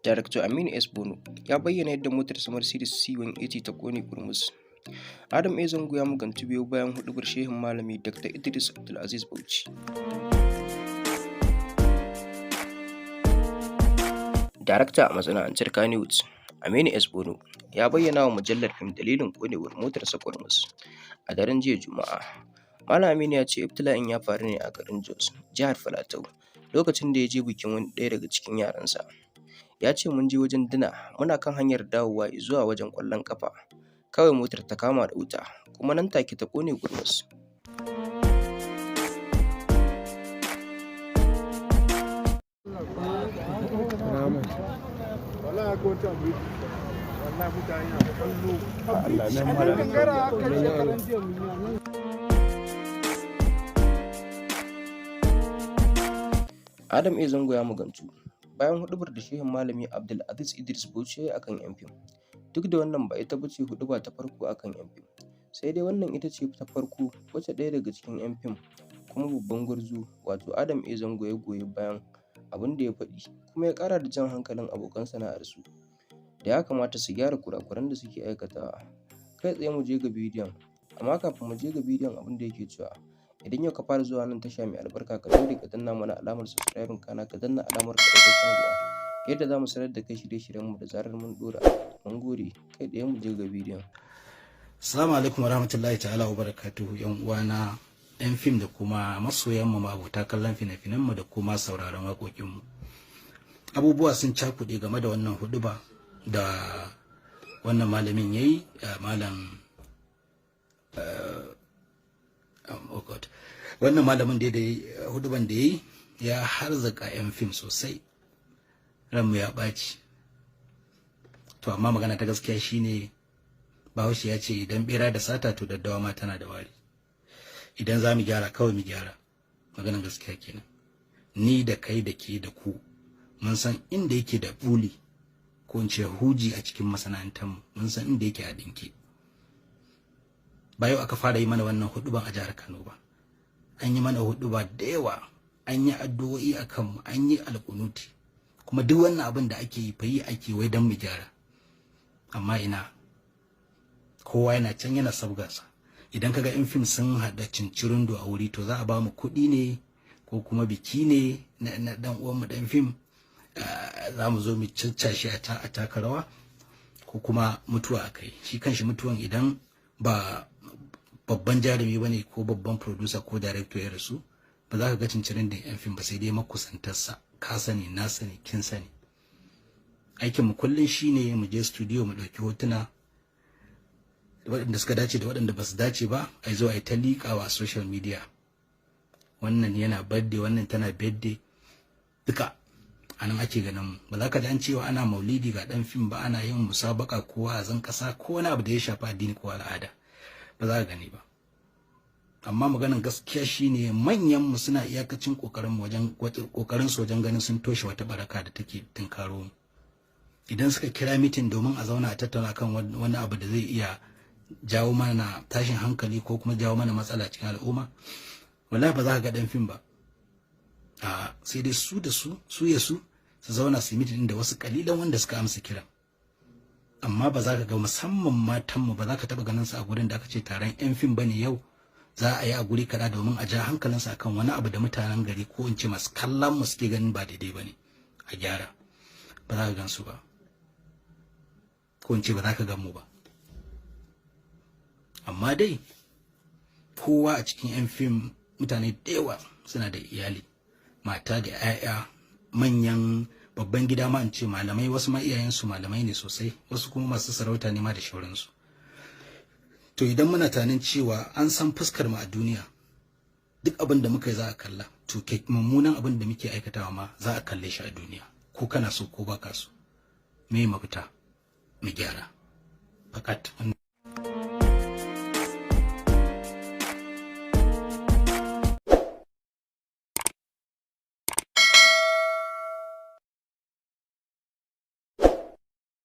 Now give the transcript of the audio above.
Darakta Aminu S. Bono ya bayyana yadda motarsa Mercedes C180 ta ƙone ƙurmus. Adam A. Zango ya magantu biyo bayan huɗubar shehin malami Dr. Idris Abdulaziz Bauchi. Darakta a masana'antar Kannywood Aminu S. Bono ya bayyana wa mujallar Fim dalilin ƙonewar motarsa ƙurmus a daren jiya Juma'a. Malam Aminu ya ce ibtila'in ya faru ne a garin Jos, jihar Filato, lokacin da ya je bikin wani ɗaya daga cikin yaransa. Ya ce mun je wajen dina muna kan hanyar dawowa zuwa wajen ƙwallon ƙafa. Kawai motar ta kama da wuta kuma nan take ta ƙone ƙurmus. Adam A. Zango ya magantu bayan huɗubar da shehin malami Abdulaziz Idris Bauchi ya yi akan 'yan fim. Duk da wannan ba ita bace huɗuba ta farko akan 'yan fim, sai dai wannan ita ce ta farko wacce ɗaya daga cikin 'yan fim kuma babban gwarzo wato Adam A. Zango ya goyi bayan abin da ya faɗi, kuma ya ƙara da jan hankalin abokan sana'arsu da ya kamata su gyara kurakuran da suke aikatawa. Kai tsaye mu je ga bidiyon, amma kafin mu je ga bidiyon abin da yake cewa, idan yau ka fara zuwa nan tasha mai albarka ka daure ka danna mana alamar subscribe kana ka danna alamar ƙararrawar sanarwa yadda za mu sanar da kai shirye-shiryenmu da zarar mun ɗora. Mun gode. Kai tsaye mu je ga bidiyon. Assalamu alaikum warahmatullahi ta'ala wa barakatuhu, yan uwana yan fim da kuma masoyan mu abota kallon fina-finan mu da kuma sauraron waƙoƙin mu. Abubuwa sun cakuɗe game da wannan huɗuba da wannan malamin yayi, malam wannan malamin da ya huduban da yayi ya harzaka yan fim sosai, ranmu ya ɓaci. To amma magana ta gaskiya shine Bahaushe ya ce idan bera da sata to daddawa ma tana da wari. Idan za mu gyara kawai mu gyara, maganar gaskiya kenan. Ni da kai da ke da ku mun san inda yake da buli ko in ce huji a cikin masana'antarmu, mun san inda yake a dinke. Ba yau aka fara yi mana wannan huɗuban a jihar Kano ba. An yi mana huɗuba da yawa, an yi addu'o'i a kanmu, an yi alƙunuti, kuma duk wannan abin da ake yi fa yi ake wai don mu gyara. Amma ina, kowa yana can yana sabgarsa. Idan kaga in fim sun haɗa cincirindo a wuri, to za a ba mu kuɗi ne ko kuma biki ne na ɗan uwanmu ɗan fim, za mu zo mu caccashe a taka rawa, ko kuma mutuwa akai. Shi kanshi mutuwan idan ba babban jarumi bane ko babban producer ko director ya rasu, ba za ka ga cincirin da yan fim ba, sai dai makusantarsa. Ka sani, na sani, kin sani. Aikin mu kullun shine mu je studio mu dauki hotuna waɗanda suka dace da waɗanda ba su dace ba, ai zo ai ta liƙawa social media. Wannan yana birthday, wannan tana birthday, duka anan ake ganin mu. Ba za ka ji an cewa ana maulidi ga dan fim ba, ana yin musabaka ko wa'azin ƙasa ko wani abu da ya shafi addini ko al'ada, ba za ka gani ba. Amma maganar gaskiya shine manyan mu suna iyakacin kokarin su wajen ganin sun toshe wata baraka da take tinkaro mu. Idan suka kira meeting domin a zauna a tattauna kan wani abu da zai iya jawo mana tashin hankali ko kuma jawo mana matsala cikin al'umma, wallahi ba za ka ga dan fim ba. Sai dai su da su zauna su meeting da wasu kalilan wanda suka amsa kiran. Amma ba za ka ga, musamman matanmu, ba za ka taɓa ganin su a gurin da aka ce taron 'yan fim bane yau za a yi a guri kaɗa domin a ja hankalinsu akan wani abu da mutanen gari ko in ce masu kallon mu suke ganin ba daidai bane a gyara. Ba za ka gan su ba, ko in ce ba za ka gan mu ba. Amma dai kowa a cikin 'yan fim, mutane da yawa suna da iyali, mata da 'ya'ya, manyan babban gida ma in ce malamai, wasu ma iyayensu malamai ne sosai, wasu kuma masu sarauta ne ma da shauransu. To idan muna tunanin cewa an san fuskar mu a duniya, duk abin da muka yi za a kalla, to mummunan abin da muke aikatawa ma za a kalle shi a duniya, ko kana so ko baka so. Me mafita? Mu gyara fakat.